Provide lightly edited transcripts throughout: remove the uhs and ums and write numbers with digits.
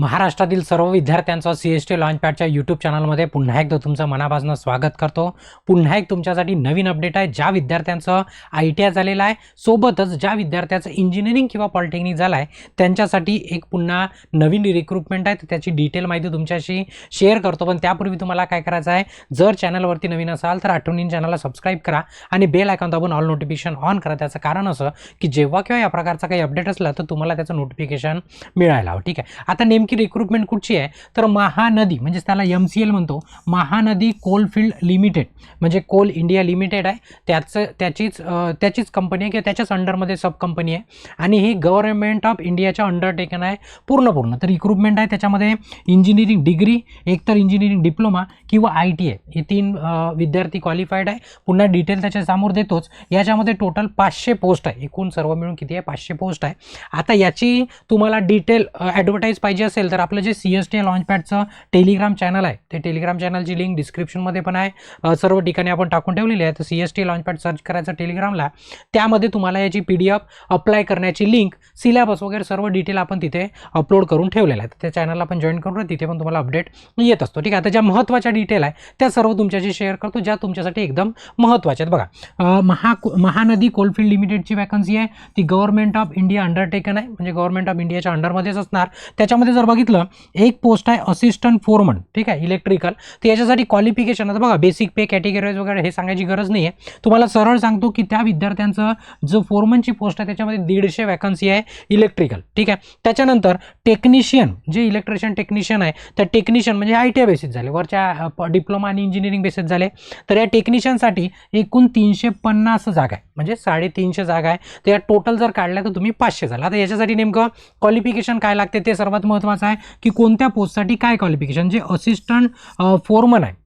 महाराष्ट्रातील सर्व विद्यार्थ्यांचं CST लॉन्चपॅडच्या यूट्यूब चॅनलमध्ये पुन्हा एकदा तुमचं मनापासून स्वागत करतो। पुन्हा एक तुमच्यासाठी नवीन अपडेट आहे। ज्या विद्यार्थ्यांचं ITI झालेलं आहे, सोबतच ज्या विद्यार्थ्याचं इंजिनिअरिंग किंवा पॉलिटेक्निक झालं आहे, त्यांच्यासाठी एक पुन्हा नवीन रिक्रुटमेंट आहे। तर त्याची डिटेल माहिती तुमच्याशी शेअर करतो। पण त्यापूर्वी तुम्हाला काय करायचं आहे, जर चॅनलवरती नवीन असाल तर आठवणीने चॅनलला सबस्क्राइब करा आणि बेल आयकॉन दाबून ऑल नोटिफिकेशन ऑन करा। त्याचं कारण असं की जेव्हा केव्हा या प्रकारचा काही अपडेट असला तर तुम्हाला त्याचं नोटिफिकेशन मिळायला हवं। ठीक आहे, आता नेमकी रिक्रुटमेंट कुठची आहे तर महानदी म्हणजे त्याला MCL म्हणतो, महानदी कोलफील्ड लिमिटेड म्हणजे कोल इंडिया लिमिटेड आहे। त्याचीच कंपनी आहे किंवा त्याच्याच अंडरमध्ये सब कंपनी आहे आणि ही गव्हर्नमेंट ऑफ इंडियाच्या अंडरटेकन आहे पूर्ण। तर रिक्रुटमेंट आहे त्याच्यामध्ये इंजिनिअरिंग डिग्री, एकतर इंजिनिअरिंग डिप्लोमा किंवा ITI हे 3 विद्यार्थी क्वालिफाईड आहे। पुन्हा डिटेल त्याच्या समोर देतोच। याच्यामध्ये टोटल 500 पोस्ट आहे, एकूण सर्व मिळून किती आहे 500 पोस्ट आहे। आता याची तुम्हाला डिटेल ॲडव्हर्टाईज पाहिजे असेल तर आपलं जे CST लॉन्चपॅडचं टेलिग्राम चॅनल आहे, ते टेलिग्राम चॅनलची लिंक डिस्क्रिप्शनमध्ये पण आहे, सर्व ठिकाणी आपण टाकून ठेवलेली आहे। तर CST लॉन्चपॅड सर्च करायचं टेलिग्रामला, त्यामध्ये तुम्हाला याची PDF अप्लाय करण्याची लिंक, सिलेबस वगैरे सर्व डिटेल आपण तिथे अपलोड करून ठेवलेलं आहे। तर त्या चॅनलला पण जॉईन करून तिथे पण तुम्हाला अपडेट येत असतो। ठीक आहे, आता ज्या महत्त्वाच्या डिटेल आहे त्या सर्व तुमच्याशी शेअर करतो, ज्या तुमच्यासाठी एकदम महत्त्वाच्या आहेत। बघा, महानदी कोलफील्ड लिमिटेडची वॅकन्सी आहे, ती गव्हर्नमेंट ऑफ इंडिया अंडरटेकन आहे, म्हणजे गव्हर्नमेंट ऑफ इंडियाच्या अंडरमध्येच असणार। त्याच्यामध्ये जर बघितलं, एक पोस्ट आहे असिस्टंट फोरमन, ठीक आहे, इलेक्ट्रिकल। तर याच्यासाठी क्वालिफिकेशन आता बघा, बेसिक पे, कॅटेगरीज वगैरे हे सांगायची गरज नाही आहे। तुम्हाला सरळ सांगतो की त्या विद्यार्थ्यांचं जो फोरमनची पोस्ट आहे त्याच्यामध्ये 150 वॅकन्सी आहे इलेक्ट्रिकल। ठीक आहे, त्याच्यानंतर टेक्निशियन, जे इलेक्ट्रिशियन टेक्निशियन आहे, त्या टेक्निशियन म्हणजे ITI बेसिस झाले, वरच्या डिप्लोमा आणि इंजिनिअरिंग बेसिस झाले। तर या टेक्निशियनसाठी एकूण 350 जागा आहे, म्हणजे 350 जागा आहे। तर या टोटल जर काढल्या तर तुम्ही 500 झाला। आता याच्यासाठी नेमकं क्वालिफिकेशन काय लागते ते सर्वात महत्त्वाचं आहे की कोणत्या पोस्टसाठी काय क्वालिफिकेशन। जे असिस्टंट फोरमन आहे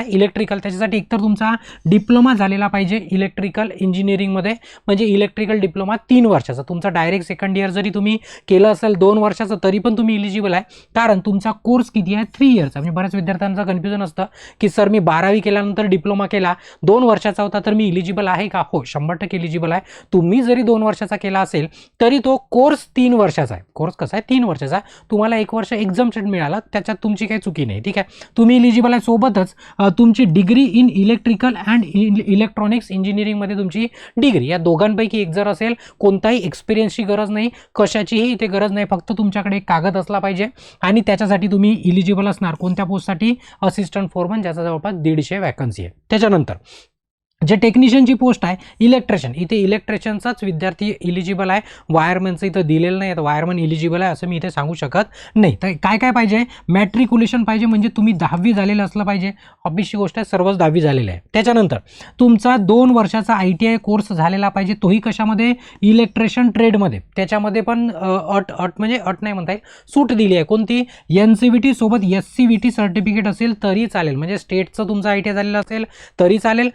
इलेक्ट्रिकल, त्याच्यासाठी एकतर तुमचा डिप्लोमा झालेला पाहिजे इलेक्ट्रिकल इंजिनिअरिंगमध्ये, म्हणजे इलेक्ट्रिकल डिप्लोमा 3 वर्षाचा। तुमचा डायरेक्ट सेकंड इयर जरी तुम्ही केलं असेल 2 वर्षाचं तरी पण तुम्ही इलिजिबल आहे, कारण तुमचा कोर्स किती आहे 3 इयरचा। म्हणजे बऱ्याच विद्यार्थ्यांचं कन्फ्युजन असतं की सर मी 12वी केल्यानंतर डिप्लोमा केला, 2 वर्षाचा होता, तर मी इलिजिबल आहे का? हो, 100% इलिजिबल आहे। तुम्ही जरी 2 वर्षाचा केला असेल तरी तो कोर्स 3 वर्षाचा आहे। कोर्स कसा आहे 3 वर्षाचा, तुम्हाला 1 वर्ष एक्झामशन मिळाला, त्याच्यात तुमची काही चुकी नाही। ठीक आहे, तुम्ही इलिजिबल आहे। सोबतच तुमची degree in electrical and electronics इंजिनिअरिंगमध्ये तुमची डिग्री, या दोघांपैकी एक जर असेल, कोणताही एक्सपिरियन्सची गरज नाही, कशाचीही इथे गरज नाही, फक्त तुमच्याकडे एक कागद असला पाहिजे आणि त्याच्यासाठी तुम्ही इलिजिबल असणार कोणत्या पोस्टसाठी, असिस्टंट फोरमन, ज्याचा जवळपास 150 वॅकन्सी आहे। त्याच्यानंतर जे टेक्निशियनची पोस्ट आहे इलेक्ट्रिशियन, इथे इलेक्ट्रिशियनचाच विद्यार्थी इलिजिबल आहे, वायरमॅनचं इथं दिलेलं नाही, तर वायरमॅन इलिजिबल आहे असं मी इथे सांगू शकत नाही। तर काय पाहिजे, मॅट्रिक्युलेशन पाहिजे, म्हणजे तुम्ही 10वी झालेलं असलं पाहिजे, ऑब्वियसली गोष्ट आहे, सर्वच 10वी झालेलं आहे। त्याच्यानंतर तुमचा 2 वर्षाचा ITI कोर्स झालेला पाहिजे, तोही कशामध्ये, इलेक्ट्रिशियन ट्रेडमध्ये। त्याच्यामध्ये पण म्हणजे अट नाही म्हणता येईल, सूट दिली आहे, कोणती, NCVT सोबत SCVT सर्टिफिकेट असेल तरी चालेल, म्हणजे स्टेटचं तुमचं ITI झालेलं असेल तरी चालेल,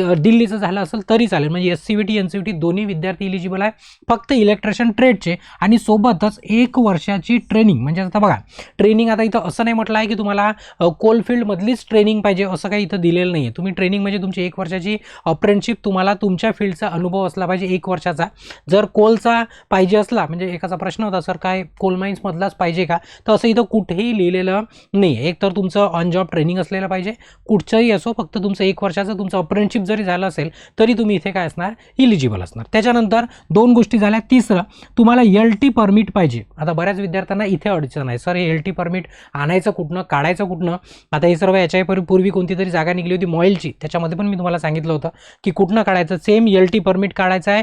दिल्लीचं झालं असेल तरी चालेल, म्हणजे SCVT NCVT दोन्ही विद्यार्थी इलिजिबल आहे, फक्त इलेक्ट्रिशियन ट्रेडचे। आणि सोबतच 1 वर्षाची ट्रेनिंग, म्हणजे आता बघा ट्रेनिंग, आता इथं असं नाही म्हटलं आहे की तुम्हाला कोलफील्डमधलीच ट्रेनिंग पाहिजे, असं काही इथं दिलेलं नाही आहे। तुम्ही ट्रेनिंग म्हणजे तुमची 1 वर्षाची अप्रेंटिसशिप, तुम्हाला तुमच्या फील्डचा अनुभव असला पाहिजे 1 वर्षाचा। जर कोलचा पाहिजे असला, म्हणजे एकाचा प्रश्न होता सर काय कोल माइन्समधलाच पाहिजे का, तर असं इथं कुठेही लिहिलेलं नाही आहे। एक तर तुमचं ऑन जॉब ट्रेनिंग असलेलं पाहिजे, कुठचंही असो, फक्त तुमचं 1 वर्षाचं तुमचं अप्रेंटिसशिप जरी झालं असेल तरी तुम्ही इथे काय असणार, इलिजिबल असणार। त्याच्यानंतर 2 गोष्टी झाल्या। तिसरं, तुम्हाला LT परमिट पाहिजे। आता बऱ्याच विद्यार्थ्यांना इथे अडचण आहे, सर हे LT परमिट आणायचं कुठनं, काढायचं कुठनं। आता हे सर्व याच्या पूर्वी कोणती तरी जागा निघली होती मॉइलची, त्याच्यामध्ये पण मी तुम्हाला सांगितलं होतं की कुठनं काढायचं। सेम LT परमिट काढायचं आहे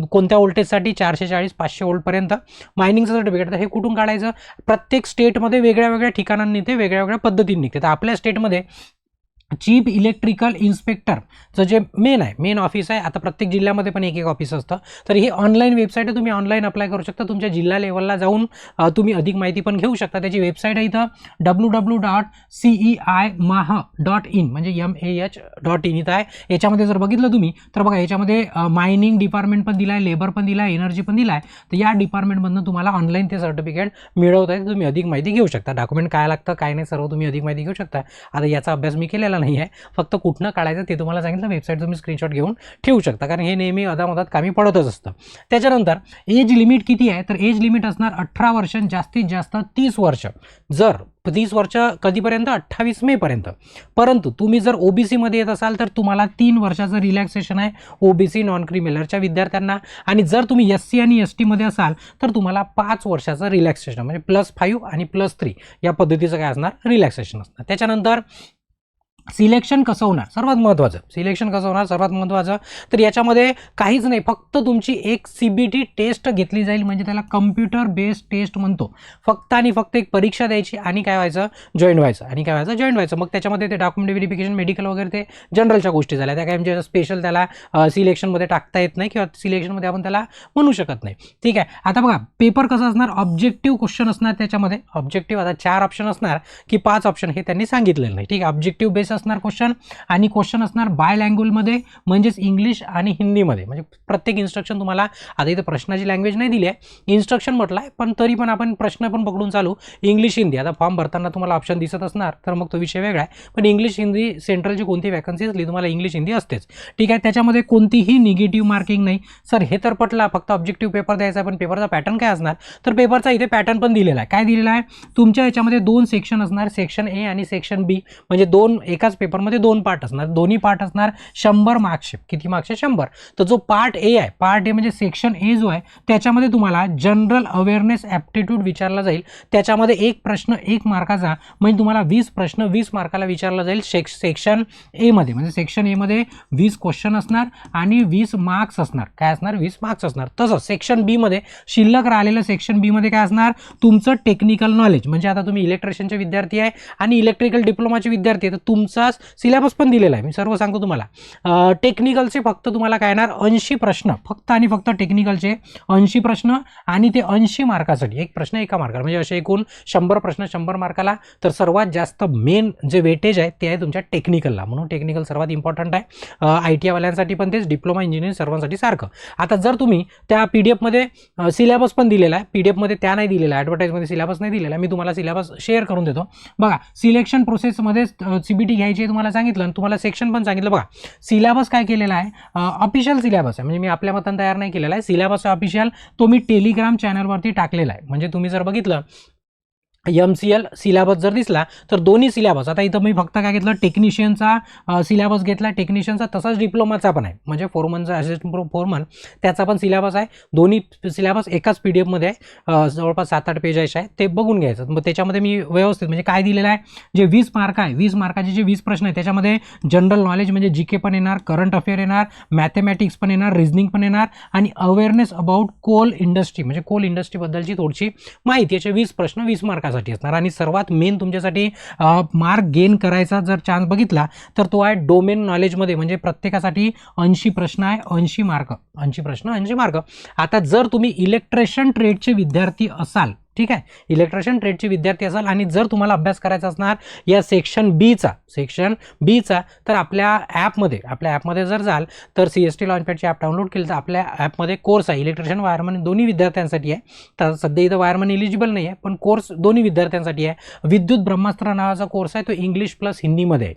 कोणत्या वोल्टेजसाठी, 440-500 वोल्टपर्यंत मायनिंगचं सर्टिफिकेट। तर हे कुठून काढायचं, प्रत्येक स्टेटमध्ये वेगळ्या ठिकाणांनी ते वेगळ्या पद्धतीने निघते। तर आपल्या स्टेटमध्ये चीफ इलेक्ट्रिकल इन्स्पेक्टरचं जे मेन ऑफिस आहे, आता प्रत्येक जिल्ह्यामध्ये पण एक ऑफिस असतं। तर ही ऑनलाईन वेबसाईट आहे, तुम्ही ऑनलाईन अप्लाय करू शकता, तुमच्या जिल्हा लेवलला जाऊन तुम्ही अधिक माहिती पण घेऊ शकता। त्याची वेबसाईट आहे इथं www.ceimah.in म्हणजे MAH.in इथं आहे। याच्यामध्ये जर बघितलं तुम्ही तर बघा, याच्यामध्ये मायनिंग डिपार्टमेंट पण दिला आहे, लेबर पण दिला आहे, एनर्जी पण दिला आहे। तर या डिपार्टमेंटमधून तुम्हाला ऑनलाईन ते सर्टिफिकेट मिळवता येते, तुम्ही अधिक माहिती घेऊ शकता। डॉक्युमेंट काय लागतं काय नाही सर्व तुम्ही अधिक माहिती घेऊ शकता। आता याचा अभ्यास मी केलेला काढलेला नाही आहे, फक्त कुठनं काढायचं ते तुम्हाला सांगितलं. वेबसाईट तुम्ही स्क्रीनशॉट घेऊन ठेवू शकता, कारण हे नेहमी अदामधात कामी पडतच असतं. त्याच्यानंतर एज लिमिट किती आहे, तर एज लिमिट असणार 18 वर्ष, जास्तीत जास्त 30 वर्ष. जर 30 वर्ष कधीपर्यंत, 28 मे पर्यंत. परंतु तुम्ही जर ओबीसीमध्ये येत असाल तर तुम्हाला 3 वर्षाचं रिलॅक्सेशन आहे ओबीसी नॉन क्रिमिनलच्या विद्यार्थ्यांना, आणि जर तुम्ही SC आणि ST मध्ये असाल तर तुम्हाला 5 वर्षाचं रिलॅक्सेशन, म्हणजे +5 आणि +3 या पद्धतीचं काय असणार, रिलॅक्सेशन असणार. त्याच्यानंतर सिलेक्शन कसं होणार, सर्वात महत्त्वाचं. सिलेक्शन कसं होणार, सर्वात महत्त्वाचं. तर याच्यामध्ये काहीच नाही, फक्त तुमची एक CBT टेस्ट घेतली जाईल, म्हणजे त्याला कम्प्युटर बेस्ड टेस्ट म्हणतो. फक्त आणि फक्त एक परीक्षा द्यायची आणि काय व्हायचं, जॉईन व्हायचं. आणि काय व्हायचं, जॉईन व्हायचं. मग त्याच्यामध्ये ते डॉक्युमेंट व्हेरिफिकेशन, मेडिकल वगैरे ते जनरलच्या गोष्टी झाल्या. त्या काय म्हणजे स्पेशल त्याला सिलेक्शनमध्ये टाकता येत नाही, किंवा सिलेक्शनमध्ये आपण त्याला म्हणू शकत नाही. ठीक आहे. आता बघा पेपर कसं असणार, ऑब्जेक्टिव्ह क्वेश्चन असणार त्याच्यामध्ये. ऑब्जेक्टिव्ह आता 4 ऑप्शन असणार की 5 ऑप्शन हे त्यांनी सांगितलेलं नाही. ठीक आहे. ऑब्जेक्टिव्ह बेस असणार क्वेश्चन, आणि क्वेश्चन असणार बायलँग्वेजमध्ये, म्हणजेच इंग्लिश आणि हिंदीमध्ये. म्हणजे प्रत्येक इन्स्ट्रक्शन तुम्हाला, आता इथं प्रश्नाची लँग्वेज नाही दिली आहे, इन्स्ट्रक्शन म्हटलं आहे, पण तरी पण आपण प्रश्न पण पकडून चालू, इंग्लिश हिंदी. आता फॉर्म भरताना तुम्हाला ऑप्शन दिसत असणार तर मग तो विषय वेगळा आहे, पण इंग्लिश हिंदी सेंट्रलची कोणती वॅकन्सी असली तुम्हाला इंग्लिश हिंदी असतेच. ठीक आहे. त्याच्यामध्ये कोणतीही निगेटिव्ह मार्किंग नाही. सर हे तर पटला, फक्त ऑब्जेक्टिव्ह पेपर द्यायचा, पण पेपरचा पॅटर्न काय असणार, तर पेपरचा इथे पॅटर्न पण दिलेला आहे. काय दिलेला आहे, तुमच्या याच्यामध्ये 2 सेक्शन असणार, सेक्शन A आणि सेक्शन B, म्हणजे एकाच पेपरमध्ये 2 पार्ट असणार. दोन्ही पार्ट असणार 100 मार्क्सचे. किती मार्क्सचे, 100. तर जो पार्ट A आहे, पार्ट A म्हणजे सेक्शन A जो आहे, त्याच्यामध्ये तुम्हाला जनरल अवेअरनेस ॲप्टिट्यूड विचारला जाईल. त्याच्यामध्ये एक प्रश्न 1 मार्काचा, म्हणजे तुम्हाला 20 प्रश्न 20 मार्काला विचारला जाईल सेक्शन A मध्ये. म्हणजे सेक्शन A मध्ये 20 क्वेश्चन असणार आणि 20 मार्क्स असणार. काय असणार, 20 मार्क्स असणार. तसंच सेक्शन B मध्ये शिल्लक राहिलेलं सेक्शन B मध्ये काय असणार, तुमचं टेक्निकल नॉलेज. म्हणजे आता तुम्ही इलेक्ट्रिशियनचे विद्यार्थी आहे आणि इलेक्ट्रिकल डिप्लोमाचे विद्यार्थी आहे, तर तुमचा सिलेबस पण दिलेला आहे, मी सर्व सांगतो तुम्हाला. टेक्निकलचे फक्त तुम्हाला काय येणार, 80 प्रश्न, फक्त आणि फक्त टेक्निकलचे 80 प्रश्न, आणि ते 80 मार्कासाठी, एक प्रश्न 1 मार्काला, म्हणजे असे एकूण 100 प्रश्न 100 मार्काला. तर सर्वात जास्त मेन जे वेटेज आहे ते आहे तुमच्या टेक्निकलला, म्हणून टेक्निकल सर्वात इम्पॉर्टंट आहे. ITI वाल्यांसाठी पण तेच, डिप्लोमा इंजिनिअरिंग सर्वांसाठी सारखं. आता जर तुम्ही त्या PDF मध्ये सिलेबस पण दिलेला आहे, PDF मध्ये त्या नाही दिलेला, ॲडव्हर्टाईजमध्ये सिलेबस नाही दिलेला, मी तुम्हाला सिलेबस शेअर करून देतो. बघा सिलेक्शन प्रोसेसमध्ये CBT घ्यायची आहे तुम्हाला सांगितलं, आणि तुम्हाला सेक्शन पण सांगितलं. बघा सिलेबस काय केलेला आहे, ऑफिशियल सिलेबस आहे, म्हणजे मी आपल्या मतानं तयार नाही केलेला आहे. सिलेबस ऑफिशियल तो मी टेलिग्राम चॅनलवरती टाकलेला आहे. म्हणजे तुम्ही जर बघितलं MCL सिलेबस जर दिसला तर दोन्ही सिलेबस, आता इथं मी फक्त काय घेतलं, टेक्निशियनचा सिलेबस घेतला, टेक्निशियनचा, तसाच डिप्लोमाचा पण आहे, म्हणजे फोरमनचा असिस्टंट फोरमन त्याचा पण सिलेबस आहे. दोन्ही सिलेबस एकाच PDF मध्ये आहे, जवळपास 7-8 पेजेस आहे, ते बघून घ्यायचं. मग त्याच्यामध्ये मी व्यवस्थित म्हणजे काय दिलेलं आहे, जे 20 मार्क आहे, 20 मार्काचे जे 20 प्रश्न आहे त्याच्यामध्ये जनरल नॉलेज म्हणजे GK पण येणार, करंट अफेअर येणार, मॅथमॅटिक्स पण येणार, रिझनिंग पण येणार, आणि अवेअरनेस अबाउट कोल इंडस्ट्री, म्हणजे कोल इंडस्ट्रीबद्दलची थोडीशी माहिती. याचे 20 प्रश्न 20 मार्कासाठी असणार. आणि सर्वात मेन तुमच्यासाठी मार्क गेन करायचा जर चान्स बघितला तर तो आहे डोमेन नॉलेजमध्ये, म्हणजे प्रत्येकासाठी 80 प्रश्न आहे, 80 मार्क, 80 प्रश्न 80 मार्क. आता जर तुम्ही इलेक्ट्रिशियन ट्रेडचे विद्यार्थी असाल, ठीक आहे, इलेक्ट्रिशियन ट्रेडचे विद्यार्थी असाल, आणि जर तुम्हाला अभ्यास करायचा असणार या सेक्शन बीचा, तर आपल्या ॲपमध्ये जर जाल तर CST लॉन्चपॅडची ॲप डाउनलोड केली तर आपल्या ॲपमध्ये कोर्स आहे, इलेक्ट्रिशियन वायरमन दोन्ही विद्यार्थ्यांसाठी आहे. तर सध्या इथं वायरमन एलिजिबल नाही आहे, पण कोर्स दोन्ही विद्यार्थ्यांसाठी आहे. विद्युत ब्रह्मास्त्र नावाचा कोर्स आहे, तो इंग्लिश प्लस हिंदीमध्ये आहे,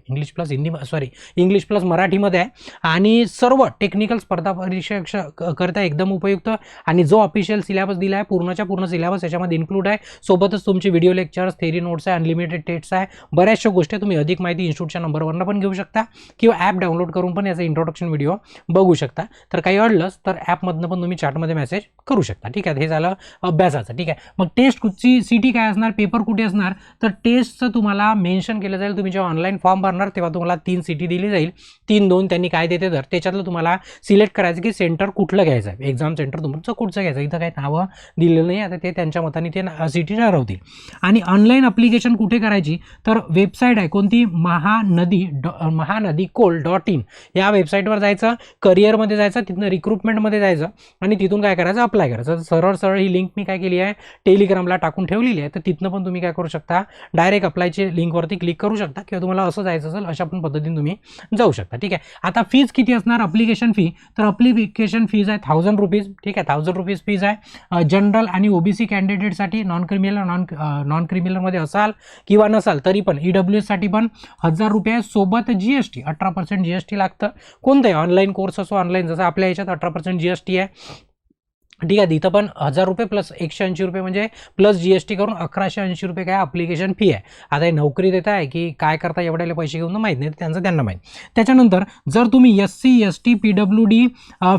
इंग्लिश प्लस मराठीमध्ये आहे, आणि सर्व टेक्निकल स्पर्धा परीक्षा करता एकदम उपयुक्त. आणि जो ऑफिशियल सिलेबस दिला आहे पूर्णच्या पूर्ण सिलेबस याच्यामध्ये इन्क्लूड आहे. सोबतच तुमचे व्हिडिओ लेक्चर्स, थेरी नोट्स आहे, अनलिमिटेड टेस्ट आहे, बऱ्याचशा गोष्टी तुम्ही अधिक माहिती इन्स्टिट्यूटच्या नंबरवरनं पण घेऊ शकता, किंवा ॲप डाउनलोड करून पण याचा इंट्रोडक्शन व्हिडिओ बघू शकता. तर काही अडलंच तर ॲपमधनं पण तुम्ही चॅटमध्ये मेसेज करू शकता. ठीक आहे, हे झालं अभ्यासाचं. ठीक आहे, मग टेस्टची सिटी काय असणार, पेपर कुठे असणार, तर टेस्टचं तुम्हाला मेन्शन केलं जाईल. तुम्ही जेव्हा ऑनलाईन फॉर्म भरणार तेव्हा तुम्हाला 3 सिटी दिली जाईल, 3-2 त्यांनी काय देते, तर त्याच्यातलं तुम्हाला सिलेक्ट करायचं की सेंटर कुठलं घ्यायचं आहे, एक्झाम सेंटर तुमचं कुठचं घ्यायचं. इथं काही नावं दिलेलं नाही, आता ते त्यांच्या मताने ते सिटी ठरवतील. आणि ऑनलाईन अप्लिकेशन कुठे करायची, तर वेबसाईट आहे कोणती, महानदीकोल.in या वेबसाईटवर जायचं, करिअरमध्ये जायचं, तिथनं रिक्रुटमेंटमध्ये जायचं, आणि तिथून काय करायचं, अप्लाय करायचं. सरळ ही लिंक मी काय केली आहे, टेलिग्रामला टाकून ठेवलेली आहे, तर तिथनं पण तुम्ही काय करू शकता, डायरेक्ट अप्लायची लिंकवरती क्लिक करू शकता, किंवा तुम्हाला असं जायचं असेल अशा पण पद्धतीने तुम्ही जाऊ शकता. ठीक आहे, आता फीज किती असणार, अप्लिकेशन फी, तर अप्लिकेशन फीज आहे 1000 रुपीज. ठीक आहे, 1000 रुपीज फीज आहे. जनरल आणि OBC कॅन्डिडेटसाठी साठी नॉन क्रिमिनलमध्ये असाल किंवा नसाल तरी पण EWSसाठी पण 1000 रुपये सोबत GST 18% GST लागतं. कोणतंही ऑनलाईन कोर्स असो, ऑनलाईन जसं आपल्या ह्याच्यात 18% GST आहे, ठीक आहे. इथं पण 1000 रुपये प्लस 180 रुपये म्हणजे प्लस GST करून 1180 रुपये काय अप्लिकेशन फी आहे. आता हे नोकरी देत आहे की काय करता एवढ्याला पैसे घेऊन माहीत नाही, त्यांचं त्यांना माहीत. त्याच्यानंतर जर तुम्ही SC ST PWD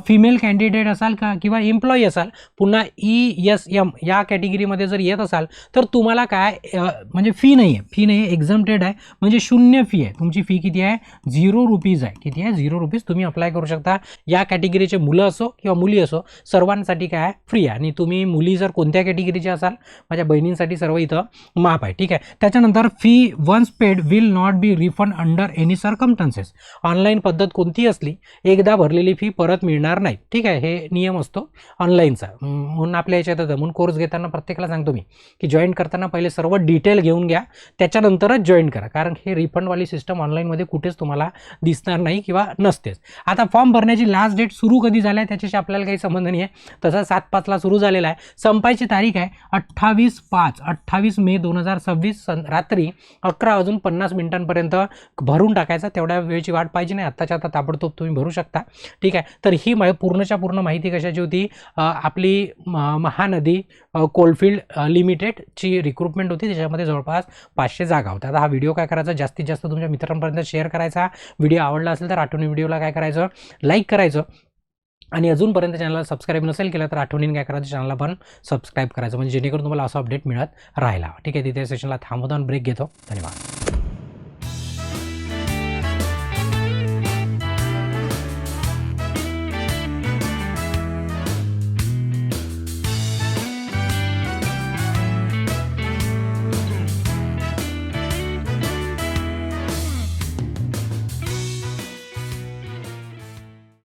female candidate असाल का किंवा एम्प्लॉई असाल, पुन्हा ESM या कॅटेगरीमध्ये जर येत असाल तर तुम्हाला काय म्हणजे फी नाही आहे, एक्झम्प्टेड आहे, म्हणजे 0 फी आहे. तुमची फी किती आहे? 0 रुपीज आहे. किती आहे? 0 रुपीज. तुम्ही अप्लाय करू शकता. या कॅटेगरीचे मुलं असो किंवा मुली असो, सर्वांसाठी काय फ्री आहे. आणि तुम्ही मुली जर कोणत्या कॅटेगरीचे असाल, माझ्या बहिणींसाठी सर्व इथं माफ आहे, ठीक आहे. त्याच्यानंतर fee once paid will not be refund under any circumstances. Online पद्धत कोणती असली, एकदा भरलेली फी परत मिळणार नाही, ठीक आहे. हे नियम असतो ऑनलाईनचा. म्हणून आपल्या याच्यात म्हणून कोर्स घेताना प्रत्येकाला सांगतो मी की जॉईन करताना पहिले सर्व डिटेल घेऊन घ्या, त्याच्यानंतरच जॉईन करा, कारण हे रिफंडवाली सिस्टम ऑनलाईनमध्ये कुठेच तुम्हाला दिसणार नाही किंवा नसतेच. आता फॉर्म भरण्याची लास्ट डेट सुरू कधी झाला आहे त्याच्याशी आपल्याला काही संबंध नाही आहे. तसं 7/5 सुरू झालेला आहे. संपायची तारीख आहे 28 मे 2026 रात्री 11:50 भरून टाकायचा. तेवढ्या वेळची वाट पाहिजे नाही, आत्ताच्या आता ताबडतोब तुम्ही भरू शकता, ठीक आहे. तर ही पूर्णच्या पूर्ण माहिती कशाची होती? आपली महानदी कोलफिल्ड लिमिटेडची रिक्रुटमेंट होती, त्याच्यामध्ये जवळपास 500 जागा होत्या. आता हा व्हिडिओ काय करायचा, जास्तीत जास्त तुमच्या मित्रांपर्यंत शेअर करायचा. व्हिडिओ आवडला असेल तर आठवणी व्हिडिओला काय करायचं, लाईक करायचं. आणि अजूनपर्यंत चॅनलला सबस्क्राईब नसेल केलं तर आठवणीने काय करायचं, चॅनलला पण सबस्क्राईब करायचं, म्हणजे जेणेकरून तुम्हाला असं अपडेट मिळत राहिला, ठीक आहे. तिथे सेशनला थांबवतो आणि ब्रेक घेतो. धन्यवाद.